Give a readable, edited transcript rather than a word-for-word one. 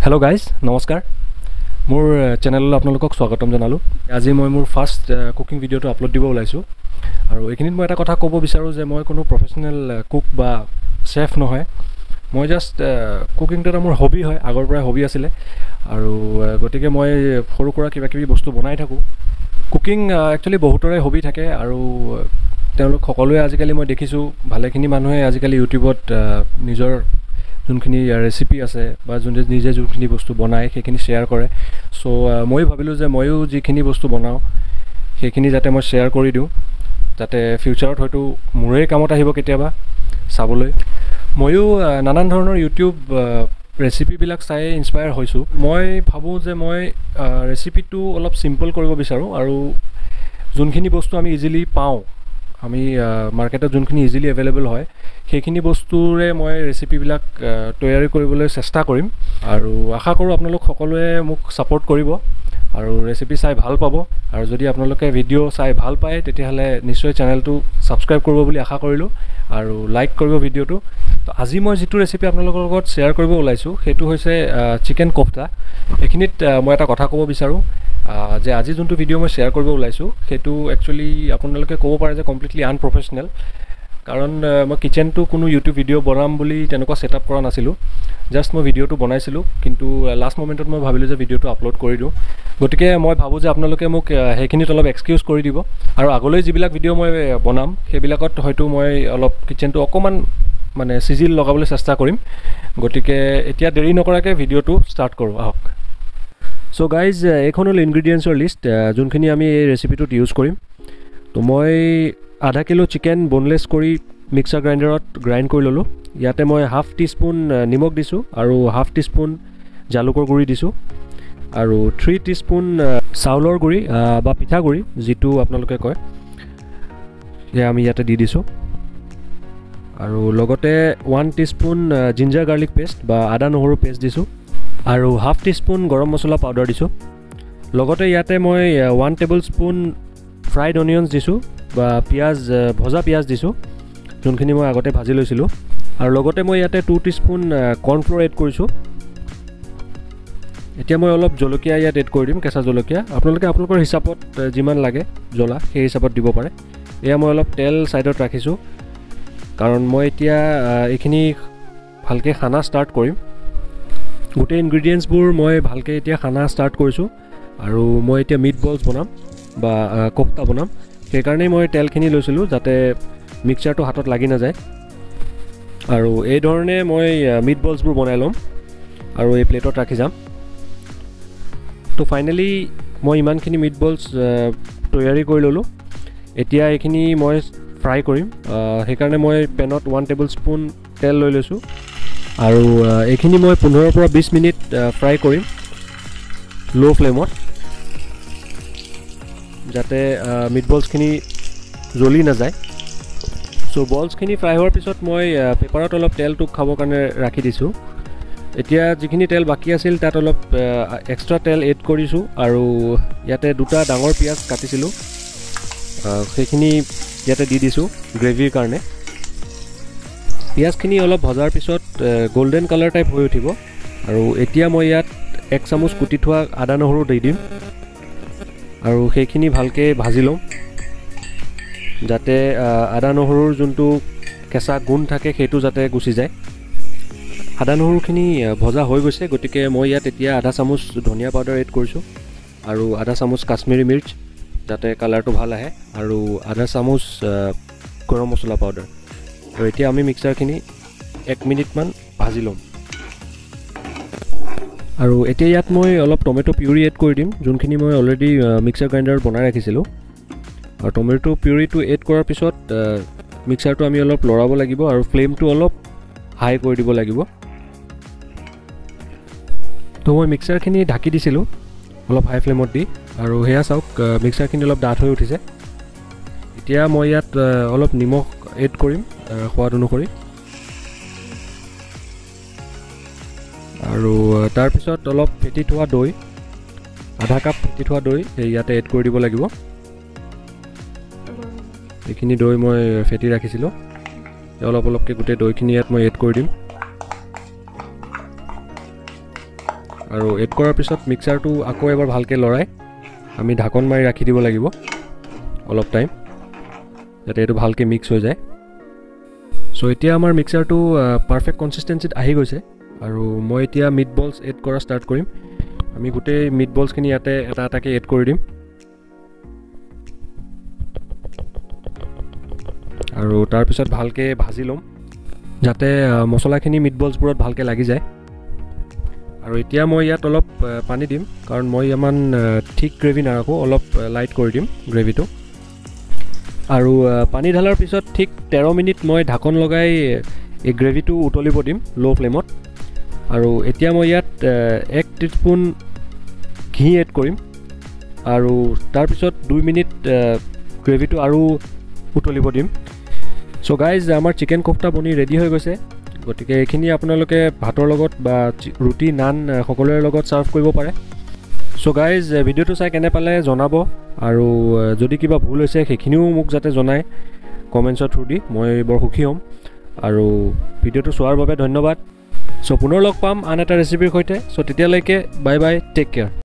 Hello guys नमस्कार मोर channel आपलोक स्वागतम जनालो आज मैं मोर फार्स्ट कुकिंग भिडिओ अपलोड दी ओलाइसो और ये मैं कथा कब विचारों मैं को प्रोफेशनल कुक बा शेफ नहय मैं जस्ट कुकिंग मोर हबी है आगर पर हबी आसिले और गति के मैं सरू सुरा क्या कि बस्तु बनाई थाको कुकिंग एक्चुअली बहुतरे हबी थाके और सकलोए आजिकाली मैं देखिছোঁ भालेखिनि मानुहे आजिकाली यूट्यूबत निजर जोनखिनि रेसिपी आछे बा जोने निजे जोनखिनि बस्तु बनाय सेखिनि शेयर करे सो मैं भाविलो जे मयो जिखिनि बस्तु बनाओ सेखिनि जाते मैं शेयर करि दिउ जाते फ्यूचरत हयतो मोरे कामत आहिबो केতিয়াबा साबले मयो नानान धৰণৰ यूट्यूब रेसिपी बिलाक चाइ इन्स्पायर হৈছো मैं भाबो जे मैं रेसिपिটো অলপ सिम्पल কৰিব বিচাৰো আৰু जोनखिनि बस्तु आमी इजिली पाওঁ आमी मार्केटत जोनखिनि इजिली एवेलेबल है সেইখিনি বস্তুৰে মই ৰেচিপিবিলাক তৈয়াৰী কৰিবলৈ চেষ্টা কৰিম আৰু আশা কৰোঁ আপোনালোক সকলোৱে মোক সাপোৰ্ট কৰিব আৰু ৰেচিপি চাই ভাল পাব আৰু যদি আপোনালোকে ভিডিও চাই ভাল পায় তেতিয়াহলে নিশ্চয় চেনেলটো সাবস্ক্ৰাইব কৰিব বুলি আশা কৰিলো আৰু লাইক কৰিব ভিডিওটো তো আজি মই যেটো ৰেচিপি আপোনালোকৰ লগত শ্বেয়াৰ কৰিব ওলাইছো হেতু হৈছে চিকেন কোফতা এখিনিত মই এটা কথা ক'ব বিচাৰো যে আজি যোনটো ভিডিও মই শ্বেয়াৰ কৰিব ওলাইছো হেতু একচুয়ালি আপোনালোকে ক'ব পাৰে যে কমপ্লিটলি আনপ্ৰফেশনেল कारण मैं किचन तो कोनो यूट्यूब भिडिओ बनाम बुली तेनका सेटअप करा नासिलो जस्ट मैं भिडिओ तो बनाइसिलो किन्तु लास्ट मोमेंटत मैं भाबिलो जे भिडिओ तो अपलोड करि दिउ गतिके मैं भाबो जे आपनालोके মোক हेखिनित अलप एक्सक्यूज करि दिबो आरो आगলৈ जिबिलाक भिडिओ मैं बनाम हेबिलाकत हयतो मैं अलप किचन तो अकमान माने सिजिल लगाबले चेष्टा करिम गतिके एतिया देरी नकराके भिडिओ तो स्टार्ट करो आहक सो गाइज एखन हल इनग्रेडिएंट्सर लिस्ट जोनखिनि आमी এই ৰেচিপিটোত ইউজ কৰিম तो मैं आधा किलो चिकेन बोनलेस करी मिक्सार ग्राइंडारत ग्राइंड कर ललो इते मैं हाफ टीस्पून निमक दिसो और हाफ टीस्पून जालुकर गुड़ी दिसो और 3 टीस्पून चाउलर गुड़ी बा पिठा गुड़ी जीतु आपनालोके कय या आमी इते दी दिसो और लगते 1 टीस्पून जिंजार गार्लिक पेस्ट बा आदा নহৰু पेस्ट दिसो और हाफ टीस्पून गरम मसला पाउडर दिसो लगते इते मैं 1 टेबल स्पून फ्राइड अनियन्स दिसो बा पियाज भजा पियाज दिसो जोनखिनि मैं आगते भाजी लैसिलो और लगते मैं इते 2 टीस्पून कॉर्नफ्लोर एड करिसो एतिया मैं अलप जलकिया इयात एड कर दिम केसा जलकिया आपनालोके आपलोकर हिसाबत जिमान लागे जला সেই हिसाबत দিব পাৰে एया मैं अलप तेल साइडत राखिसो कारण मैं एतिया एखिनि भालके खाना स्टार्ट करिम गोटे इनग्रेडिएंट्स बुर मैं भालके एतिया खाना स्टार्ट करिसो और मैं एतिया मीट बल्स बनाम बा कोफ्ता बनाम সেই কাৰণে মই তেলখিনি লৈছিলো যাতে মিক্সচাৰটো হাতত লাগি না যায় আৰু এই ধৰণে মই মিট বলছবোৰ বনাই লম আৰু এই প্লেটত ৰাখি যাম তো ফাইনালি মই ইমানখিনি মিট বলছ তৈয়াৰী কৰি ললো এতিয়া এইখিনি মই ফ্ৰাই কৰিম সেই কাৰণে মই পেনত 1 টেবল স্পুন তেল লৈ লৈছো আৰু এইখিনি মই 15 পৰা 20 মিনিট ফ্ৰাই কৰিম লো ফ্লেমত जाते मिट बल्सखिनि जलि ना जाए सो बल्सखिनि फ्राई होৱাৰ পিছত মই পেপাৰত অলপ তেলটো খাবৰ কাৰণে ৰাখি দিছো এতিয়া যিখিনি তেল বাকি আছিল তাত অলপ এক্সট্ৰা তেল এড কৰিছো আৰু ইয়াতে দুটা ডাঙৰ পিয়াজ কাটিছিলো সেইখিনি ইয়াতে দি দিছো গ্ৰেভিৰ কাৰণে পিয়াজখিনি অলপ ভজাৰ পিছত গোল্ডেন কালাৰ টাইপ হৈ উঠিব আৰু এতিয়া মই ইয়াত 1 চামুচ কুটি থোৱা আদা নহৰু দি দিম और সেইখিনি ভালকে ভাজি লম যাতে আদা নহৰুৰ যোনটো কেঁচা গুণ থাকে সেইটো যাতে গুছি যায় আদা নহৰুখিনি ভজা হৈ গৈছে গতিকে মই ইয়াত এতিয়া আধা চামুচ ধনিয়া পাউডাৰ এড কৰিছো আৰু আধা চামুচ কাশ্মীৰী মিৰ্চ যাতে কালাৰটো ভাল আহে আৰু আধা চামুচ গৰম মছলা পাউডাৰ আৰু এতিয়া আমি মিক্সাৰখিনি 1 মিনিট মান ভাজি লম और एतिया यात मैं अलप टमेटो प्यूरी एड कर दिम जोनखिनि मैं अलरेडी मिक्सार ग्राइंडार बनाई राखिसिलो और टमेटो प्यूरी तो एड करार पिছত मिक्सार तो आमी अलप लराब लागिब और फ्लेम तो अलप हाई कर दिब लागिब तो मैं मिक्सार खिनि ढाकी दिसिलो अलप हाई फ्लेमत दी और हेया चाওক मिक्सार खिनि अलप डाठ হৈ উঠিছে এতিয়া মই ইয়াত অলপ নিমখ এড কৰিম সোৱাদ অনুসৰি और तार पिছত अलप फेटी थोआ दई आधा कप फेटी थोआ दई इयाते एड कर दिब लागिब एखिनि दई मैं फेटी राखिसिलो अलप अलपके गोटे दईखिनि यात मैं एड कर दिम আৰু এড কৰাৰ পিছত মিক্সাৰটো আকৌ এবাৰ ভালকৈ লৰাই আমি ঢাকন মাৰি ৰাখি দিব লাগিব অলপ টাইম, যাতে এইটো ভালকৈ মিক্স হৈ যায়। চ' এতিয়া আমাৰ মিক্সাৰটো পাৰফেক্ট কনচিষ্টেঞ্চিত আহি গৈছে আৰু মই এতিয়া মিট বলছ এড কৰা ষ্টাৰ্ট কৰিম। আমি গোটেই মিট বলছখিনি ইয়াতে এটা এটাকৈ এড কৰি দিম আৰু তাৰপিছত ভালকৈ ভাজি ল'ম যাতে মছলাখিনি মিট বলছবোৰত ভালকৈ লাগি যায়। আৰু এতিয়া মই ইয়াত অলপ পানী দিম, কাৰণ মই ইমান ঠিক গ্ৰেভি নাৰাখোঁ, অলপ লাইট কৰি দিম গ্ৰেভিটো। আৰু পানী ঢালাৰ পিছত ঠিক 13 মিনিট মই ঢাকন লগাই এই গ্ৰেভিটো উতলিব দিম ল' ফ্লেমত। আৰু এতিয়া মই ইয়াত 1 টিস্পুন ঘি এড কৰিম আৰু তাৰপিছত 2 মিনিট গ্ৰেভিটো আৰু উতলিব দিম। চ' গাইজ, আমাৰ চিকেন কোফ্তা বনি ৰেডি হৈ গৈছে। গতিকে এইখিনি আপোনালোকে ভাতৰ লগত বা ৰুটি নান সকলোৰে লগত ছাৰ্ভ কৰিব পাৰে। চ' গাইজ, ভিডিঅ'টো চাই কেনে পালে জনাব, আৰু যদি কিবা ভুল হৈছে সেইখিনিও মোক যাতে জনায় কমেণ্টছৰ থ্ৰু দি, মই বৰ সুখী হ'ম। আৰু ভিডিঅ'টো চোৱাৰ বাবে ধন্যবাদ। চ' পুনৰ লগ পাম আন এটা ৰেচিপিৰ সৈতে। চ' তেতিয়ালৈকে বাই বাই, টেক কেয়াৰ।